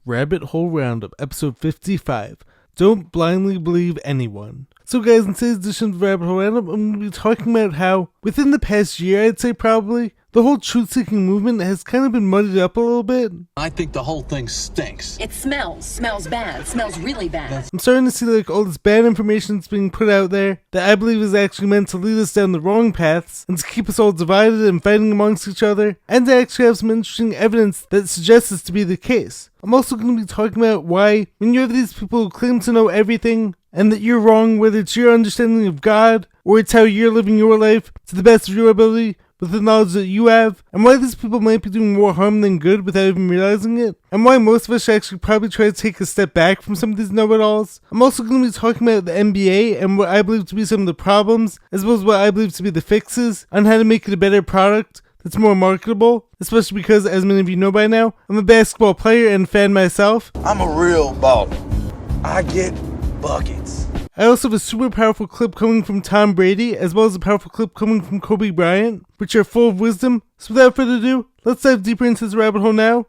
Rabbit Hole Roundup, episode 55. Don't blindly believe anyone. So guys, in today's edition of Rabbit Hole Roundup, I'm going to be talking about how, within the past year, I'd say probably, the whole truth-seeking movement has kind of been muddied up a little bit. I think the whole thing stinks. It smells bad, smells really bad. I'm starting to see all this bad information that's being put out there that I believe is actually meant to lead us down the wrong paths and to keep us all divided and fighting amongst each other, and to actually have some interesting evidence that suggests this to be the case. I'm also going to be talking about why, when you have these people who claim to know everything, and that you're wrong, whether it's your understanding of God, or it's how you're living your life to the best of your ability, with the knowledge that you have, and why these people might be doing more harm than good without even realizing it, and why most of us should actually probably try to take a step back from some of these know-it-alls. I'm also going to be talking about the NBA and what I believe to be some of the problems, as well as what I believe to be the fixes, on how to make it a better product that's more marketable, especially because, as many of you know by now, I'm a basketball player and fan myself. I'm a real baller. I get buckets. I also have a super powerful clip coming from Tom Brady, as well as a powerful clip coming from Kobe Bryant, which are full of wisdom. So without further ado, let's dive deeper into this rabbit hole now.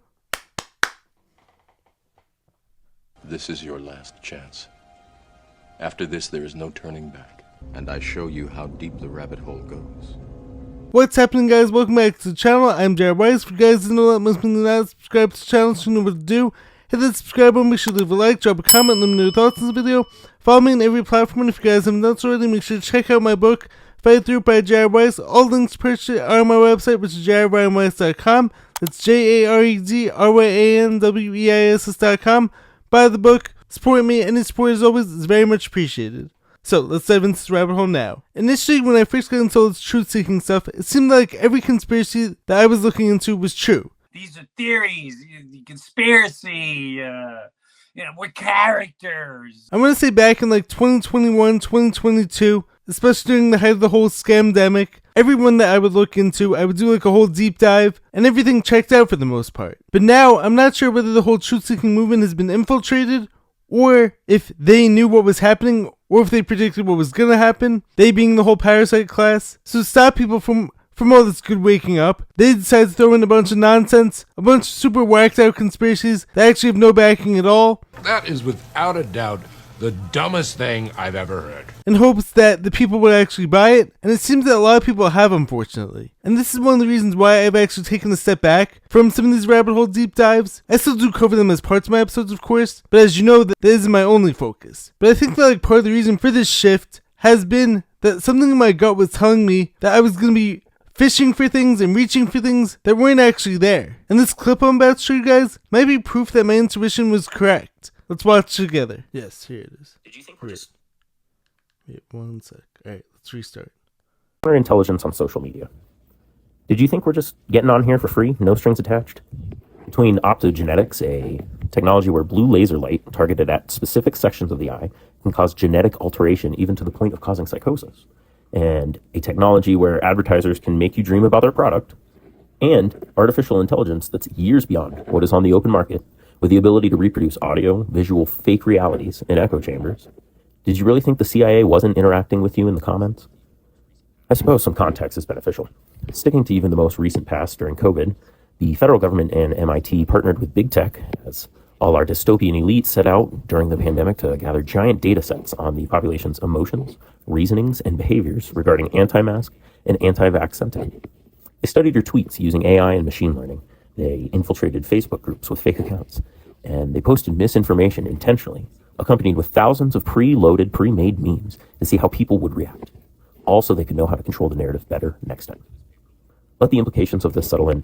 This is your last chance. After this, there is no turning back. And I show you how deep the rabbit hole goes. What's happening, guys? Welcome back to the channel. I'm Jared Weiss. For you guys who know that most people not subscribe to the channel, so you know what to do. Hit that subscribe button, make sure to leave a like, drop a comment, let me know your thoughts on this video. Follow me on every platform, and if you guys haven't done so already, make sure to check out my book, Fight Through It by Jared Weiss. All links to purchase it are on my website, which is jaredryanweiss.com. That's JAREDRYANWEISS.com. Buy the book, support me, and any support as always is very much appreciated. So, let's dive into this rabbit hole now. Initially, when I first got into all this truth-seeking stuff, it seemed like every conspiracy that I was looking into was true. These are theories, conspiracy, we're characters. I'm going to say back in 2021, 2022, especially during the height of the whole scamdemic, everyone that I would look into, I would do a whole deep dive, and everything checked out for the most part. But now, I'm not sure whether the whole truth-seeking movement has been infiltrated, or if they knew what was happening, or if they predicted what was going to happen, they being the whole parasite class. So to stop people from all this good waking up, they decided to throw in a bunch of nonsense, a bunch of super whacked out conspiracies that actually have no backing at all. That is without a doubt the dumbest thing I've ever heard. In hopes that the people would actually buy it, and it seems that a lot of people have, unfortunately. And this is one of the reasons why I've actually taken a step back from some of these rabbit hole deep dives. I still do cover them as parts of my episodes, of course, but as you know, that isn't my only focus. But I think that part of the reason for this shift has been that something in my gut was telling me that I was going to be fishing for things and reaching for things that weren't actually there. And this clip I'm about to show you guys might be proof that my intuition was correct. Let's watch together. Yes, here it is. Did you think we're just... Wait, one sec. Alright, let's restart. Intelligence on social media. Did you think we're just getting on here for free, no strings attached? Between optogenetics, a technology where blue laser light targeted at specific sections of the eye can cause genetic alteration even to the point of causing psychosis, and a technology where advertisers can make you dream about their product, and artificial intelligence that's years beyond what is on the open market, with the ability to reproduce audio, visual fake realities in echo chambers. Did you really think the CIA wasn't interacting with you in the comments? I suppose some context is beneficial. Sticking to even the most recent past during COVID, the federal government and MIT partnered with big tech, as all our dystopian elites set out during the pandemic to gather giant data sets on the population's emotions, reasonings, and behaviors regarding anti-mask and anti-vax sentiment. They studied your tweets using AI and machine learning. They infiltrated Facebook groups with fake accounts, and they posted misinformation intentionally, accompanied with thousands of pre-loaded, pre-made memes to see how people would react. Also, they could know how to control the narrative better next time. Let the implications of this settle in.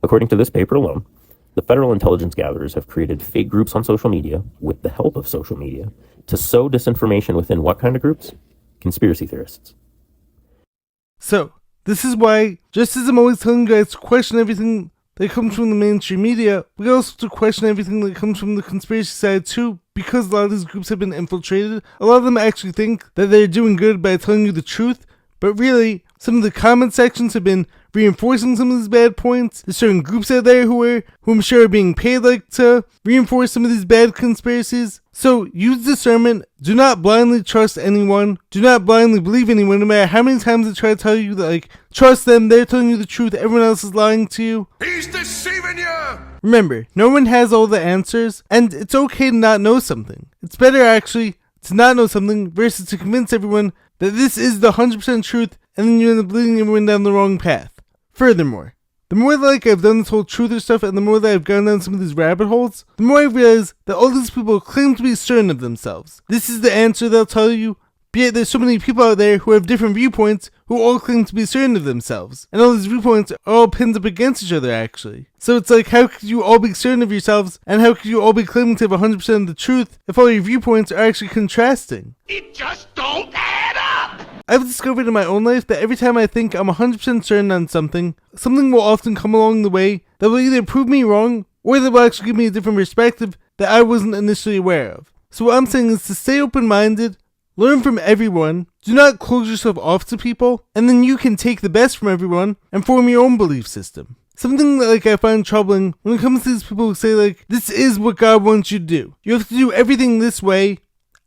According to this paper alone, the federal intelligence gatherers have created fake groups on social media, with the help of social media, to sow disinformation within what kind of groups? Conspiracy theorists. So, this is why, just as I'm always telling you guys to question everything that comes from the mainstream media, we also have to question everything that comes from the conspiracy side too, because a lot of these groups have been infiltrated. A lot of them actually think that they're doing good by telling you the truth, but really, some of the comment sections have been reinforcing some of these bad points. There's certain groups out there who I'm sure are being paid to reinforce some of these bad conspiracies. So use discernment. Do not blindly trust anyone. Do not blindly believe anyone, no matter how many times they try to tell you that trust them, they're telling you the truth, everyone else is lying to you. He's deceiving you! Remember, no one has all the answers, and it's okay to not know something. It's better actually to not know something versus to convince everyone that this is the 100% truth and then you end up leading everyone down the wrong path. Furthermore, the more that I've done this whole truther stuff and the more that I've gone down some of these rabbit holes, the more I realize that all these people claim to be certain of themselves. This is the answer they'll tell you, but yet there's so many people out there who have different viewpoints who all claim to be certain of themselves. And all these viewpoints are all pinned up against each other actually. So it's like, how could you all be certain of yourselves and how could you all be claiming to have 100% of the truth if all your viewpoints are actually contrasting? It just don't add up! I've discovered in my own life that every time I think I'm 100% certain on something, something will often come along the way that will either prove me wrong or that will actually give me a different perspective that I wasn't initially aware of. So what I'm saying is to stay open-minded, learn from everyone, do not close yourself off to people, and then you can take the best from everyone and form your own belief system. Something that I find troubling when it comes to these people who say this is what God wants you to do. You have to do everything this way.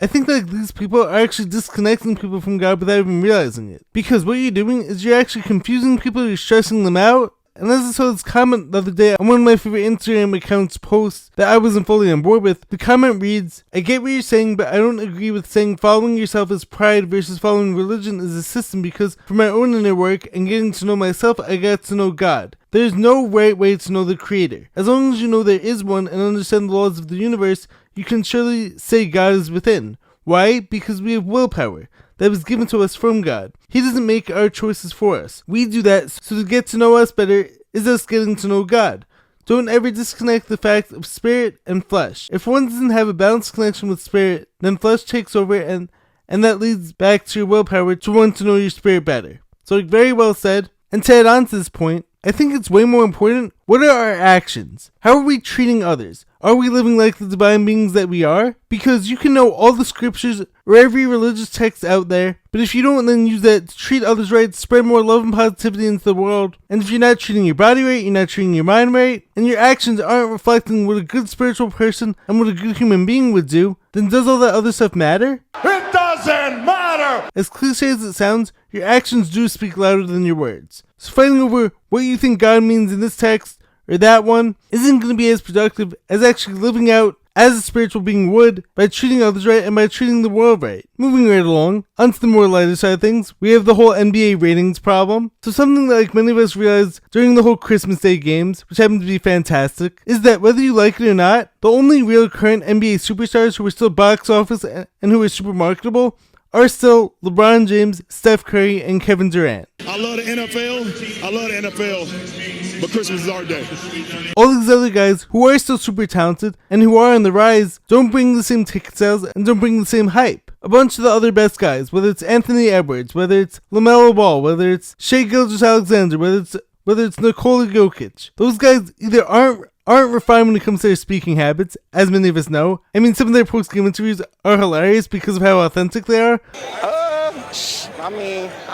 I think these people are actually disconnecting people from God without even realizing it. Because what you're doing is you're actually confusing people, you're stressing them out. And as I saw this comment the other day on one of my favorite Instagram accounts posts that I wasn't fully on board with, the comment reads, "I get what you're saying, but I don't agree with saying following yourself is pride versus following religion is a system because for my own inner work and getting to know myself, I got to know God. There's no right way to know the Creator. As long as you know there is one and understand the laws of the universe, you can surely say God is within. Why? Because we have willpower that was given to us from God. He doesn't make our choices for us. We do that, so to get to know us better is us getting to know God. Don't ever disconnect the fact of spirit and flesh. If one doesn't have a balanced connection with spirit, then flesh takes over and that leads back to your willpower to want to know your spirit better." So very well said. And to add on to this point, I think it's way more important, what are our actions? How are we treating others? Are we living like the divine beings that we are? Because you can know all the scriptures or every religious text out there, but if you don't then use that to treat others right, spread more love and positivity into the world, and if you're not treating your body right, you're not treating your mind right, and your actions aren't reflecting what a good spiritual person and what a good human being would do, then does all that other stuff matter? It doesn't matter! As cliche as it sounds, your actions do speak louder than your words. So fighting over what you think God means in this text or that one isn't going to be as productive as actually living out as a spiritual being would by treating others right and by treating the world right. Moving right along, onto the more lighter side of things, we have the whole NBA ratings problem. So something that many of us realized during the whole Christmas Day games, which happened to be fantastic, is that whether you like it or not, the only real current NBA superstars who are still box office and who are super marketable are still LeBron James, Steph Curry, and Kevin Durant. I love the NFL, but Christmas is our day. All these other guys who are still super talented and who are on the rise don't bring the same ticket sales and don't bring the same hype. A bunch of the other best guys, whether it's Anthony Edwards, whether it's LaMelo Ball, whether it's Shai Gilgeous-Alexander, whether it's Nikola Jokic, those guys either aren't refined when it comes to their speaking habits, as many of us know. I mean, some of their post-game interviews are hilarious because of how authentic they are. I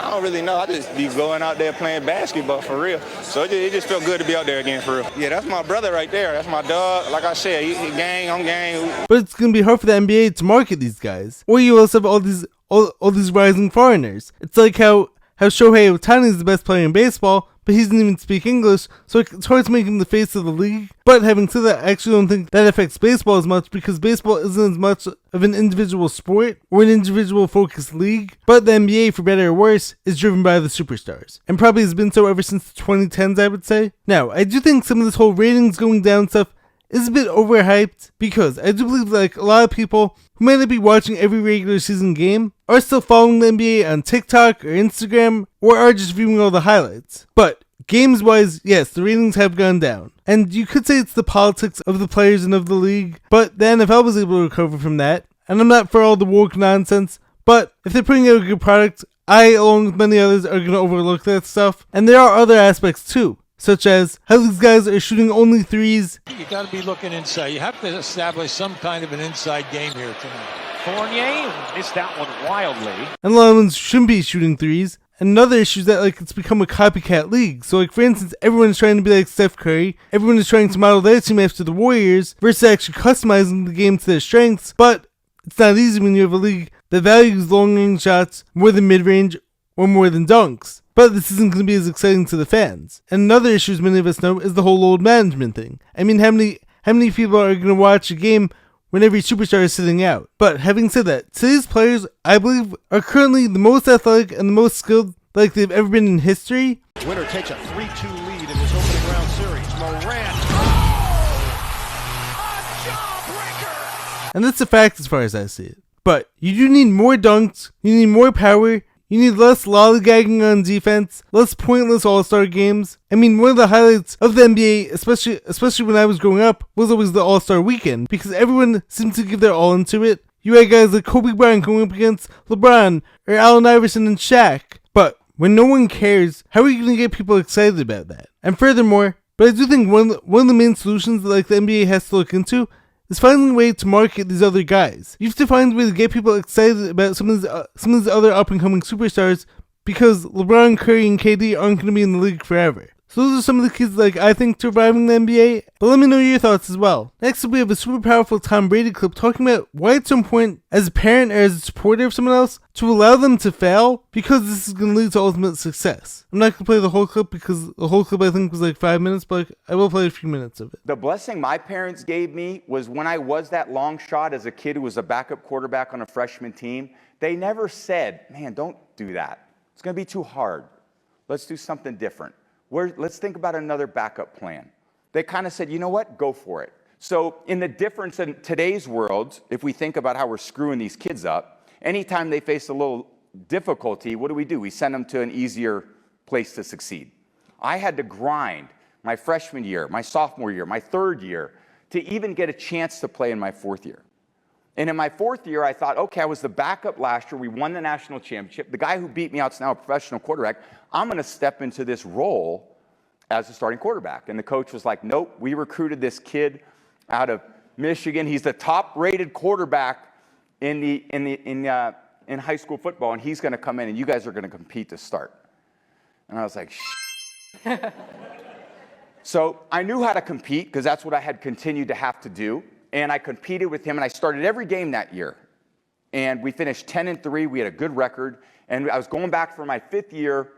don't really know. I just be going out there playing basketball for real. So it just felt good to be out there again for real. Yeah, that's my brother right there. That's my dog. Like I said, he gang, I'm gang. But it's going to be hard for the NBA to market these guys. Or you also have all these rising foreigners. It's like how Shohei Ohtani is the best player in baseball, but he doesn't even speak English, so it's hard to make him the face of the league. But having said that, I actually don't think that affects baseball as much because baseball isn't as much of an individual sport or an individual focused league. But the NBA, for better or worse, is driven by the superstars, and probably has been so ever since the 2010s, I would say. Now, I do think some of this whole ratings going down stuff is a bit overhyped because I do believe a lot of people who may not be watching every regular season game are still following the NBA on TikTok or Instagram or are just viewing all the highlights. But games wise, yes, the ratings have gone down. And you could say it's the politics of the players and of the league, but the NFL was able to recover from that. And I'm not for all the woke nonsense, but if they're putting out a good product, I, along with many others, are going to overlook that stuff. And there are other aspects too, such as how these guys are shooting only threes. You got to be looking inside. You have to establish some kind of an inside game here tonight. Fournier missed that one wildly. And a lot of them shouldn't be shooting threes. And another issue is that it's become a copycat league. So for instance, everyone's trying to be like Steph Curry. Everyone is trying to model their team after the Warriors versus actually customizing the game to their strengths. But it's not easy when you have a league that values long-range shots more than mid-range or more than dunks. but this isn't going to be as exciting to the fans. And another issue, as many of us know, is the whole load management thing. I mean, how many people are going to watch a game when every superstar is sitting out? But having said that, today's players, I believe, are currently the most athletic and the most skilled like they've ever been in history. Winner takes a 3-2 lead in this opening round series. Morant. And that's a fact as far as I see it. But you do need more dunks, you need more power, you need less lollygagging on defense, less pointless all-star games. I mean, one of the highlights of the NBA, especially when I was growing up, was always the All-Star Weekend, because everyone seemed to give their all into it. You had guys like Kobe Bryant going up against LeBron, or Allen Iverson and Shaq. But when no one cares, how are you going to get people excited about that? And furthermore, but I do think one of the main solutions that like the NBA has to look into is finding a way to market these other guys. You have to find a way to get people excited about some of these other up-and-coming superstars, because LeBron, Curry, and KD aren't going to be in the league forever. So those are some of the keys like I think to reviving the NBA, but let me know your thoughts as well. Next up, we have a super powerful Tom Brady clip talking about why it's so important as a parent or as a supporter of someone else to allow them to fail, because this is going to lead to ultimate success. I'm not going to play the whole clip because the whole clip I think was like 5 minutes, but I will play a few minutes of it. The blessing my parents gave me was when I was that long shot as a kid who was a backup quarterback on a freshman team, they never said, man, don't do that. It's going to be too hard. Let's do something different. Let's think about another backup plan. They kind of said, you know what, go for it. So in the difference in today's world, if we think about how we're screwing these kids up, anytime they face a little difficulty, what do? We send them to an easier place to succeed. I had to grind my freshman year, my sophomore year, my third year, to even get a chance to play in my fourth year. And in my fourth year, I thought, okay, I was the backup last year. We won the national championship. The guy who beat me out is now a professional quarterback. I'm going to step into this role as a starting quarterback. And the coach was like, nope, we recruited this kid out of Michigan. He's the top-rated quarterback in high school football, and he's going to come in, and you guys are going to compete to start. And I was like, So I knew how to compete because that's what I had continued to have to do. And I competed with him, and I started every game that year. And we finished 10-3. We had a good record. And I was going back for my fifth year.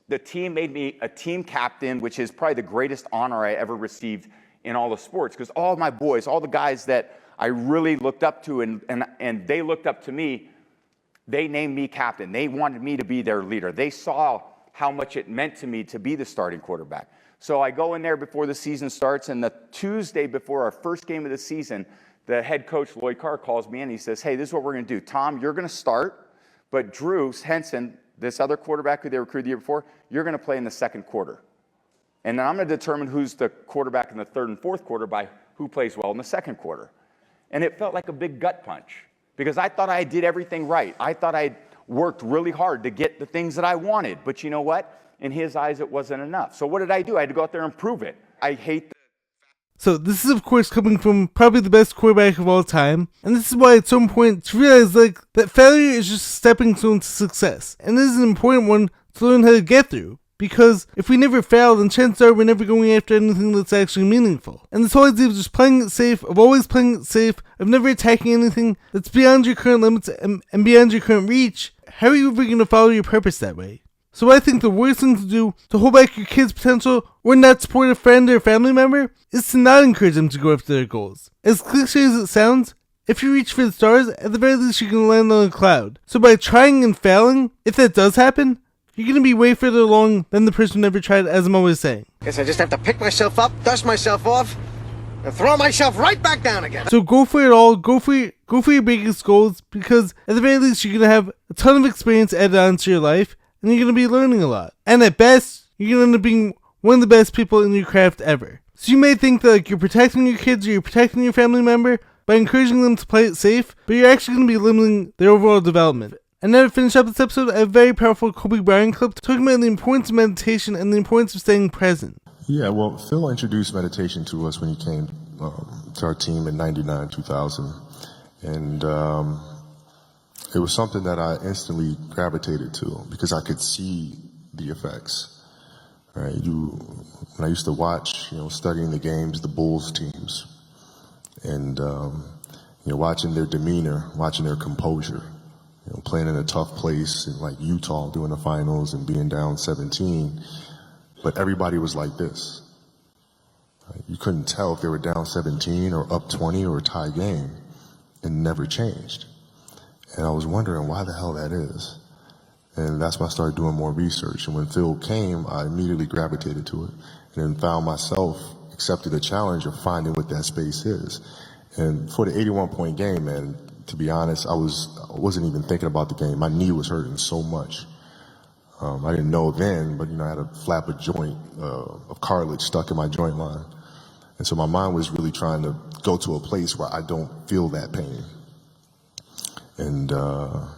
The team made me a team captain, which is probably the greatest honor I ever received in all the sports. Because all my boys, all the guys that I really looked up to and they looked up to me, they named me captain. They wanted me to be their leader. They saw how much it meant to me to be the starting quarterback. So I go in there before the season starts, and the Tuesday before our first game of the season, the head coach, Lloyd Carr, calls me in. He says, hey, this is what we're going to do. Tom, you're going to start, but Drew Henson, this other quarterback who they recruited the year before, you're going to play in the second quarter. And then I'm going to determine who's the quarterback in the third and fourth quarter by who plays well in the second quarter. And it felt like a big gut punch because I thought I did everything right. I thought I worked really hard to get the things that I wanted. But you know what? In his eyes, it wasn't enough. So what did I do? I had to go out there and prove it. I hate that. So this is, of course, coming from probably the best quarterback of all time. And this is why it's so important to realize that failure is just a stepping stone to success. And this is an important one to learn how to get through. Because if we never fail, then chances are we're never going after anything that's actually meaningful. And this whole idea of just playing it safe, of always playing it safe, of never attacking anything that's beyond your current limits and beyond your current reach, how are you ever going to follow your purpose that way? So I think the worst thing to do to hold back your kid's potential or not support a friend or family member is to not encourage them to go after their goals. As cliche as it sounds, if you reach for the stars, at the very least you're going to land on a cloud. So by trying and failing, if that does happen, you're going to be way further along than the person who never tried, as I'm always saying. Guess I just have to pick myself up, dust myself off, and throw myself right back down again. So go for it all, go for your biggest goals, because at the very least you're going to have a ton of experience added onto your life, and you're going to be learning a lot. And at best, you're going to end up being one of the best people in your craft ever. So you may think that you're protecting your kids or you're protecting your family member by encouraging them to play it safe, but you're actually going to be limiting their overall development. And now to finish up this episode, I have a very powerful Kobe Bryant clip talking about the importance of meditation and the importance of staying present. Yeah, well, Phil introduced meditation to us when he came to our team in 99, 2000. And it was something that I instantly gravitated to because I could see the effects. Right? When I used to watch, studying the games, the Bulls teams, and watching their demeanor, watching their composure, playing in a tough place in like Utah doing the finals and being down 17, but everybody was like this. You couldn't tell if they were down 17 or up 20 or a tie game. It never changed. And I was wondering why the hell that is. And that's when I started doing more research. And when Phil came, I immediately gravitated to it and then found myself accepted the challenge of finding what that space is. And for the 81-point game, man, to be honest, I wasn't even thinking about the game. My knee was hurting so much. I didn't know then, but I had a flap of joint of cartilage stuck in my joint line. And so my mind was really trying to go to a place where I don't feel that pain. And the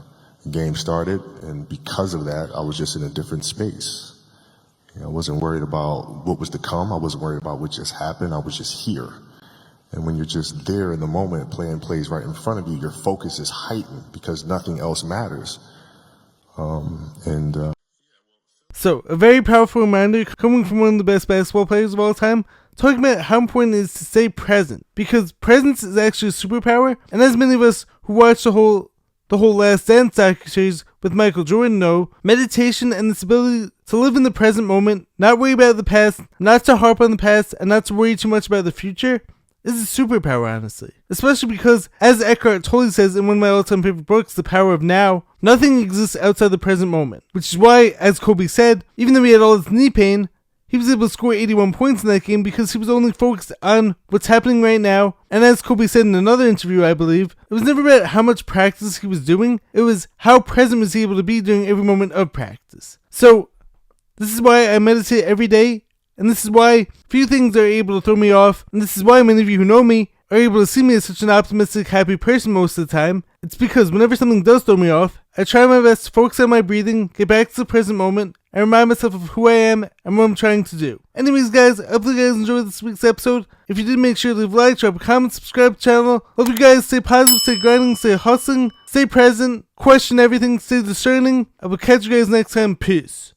game started, and because of that, I was just in a different space. I wasn't worried about what was to come. I wasn't worried about what just happened. I was just here. And when you're just there in the moment, playing plays right in front of you, your focus is heightened because nothing else matters. So, a very powerful reminder coming from one of the best basketball players of all time, talking about how important it is to stay present, because presence is actually a superpower, and as many of us who watched the whole Last Dance docuseries with Michael Jordan know, meditation and this ability to live in the present moment, not worry about the past, not to harp on the past, and not to worry too much about the future, is a superpower, honestly. Especially because, as Eckhart Tolle says in one of my all-time favorite books, The Power of Now, nothing exists outside the present moment. Which is why, as Kobe said, even though he had all his knee pain, he was able to score 81 points in that game because he was only focused on what's happening right now. And as Kobe said in another interview, I believe, it was never about how much practice he was doing, it was how present was he able to be during every moment of practice. So, this is why I meditate every day, and this is why few things are able to throw me off, and this is why many of you who know me are able to see me as such an optimistic, happy person most of the time. It's because whenever something does throw me off, I try my best to focus on my breathing, get back to the present moment, and remind myself of who I am and what I'm trying to do. Anyways, guys, I hope you guys enjoyed this week's episode. If you did, make sure to leave a like, drop a comment, subscribe to the channel. Love you guys. Stay positive, stay grinding, stay hustling, stay present, question everything, stay discerning. I will catch you guys next time. Peace.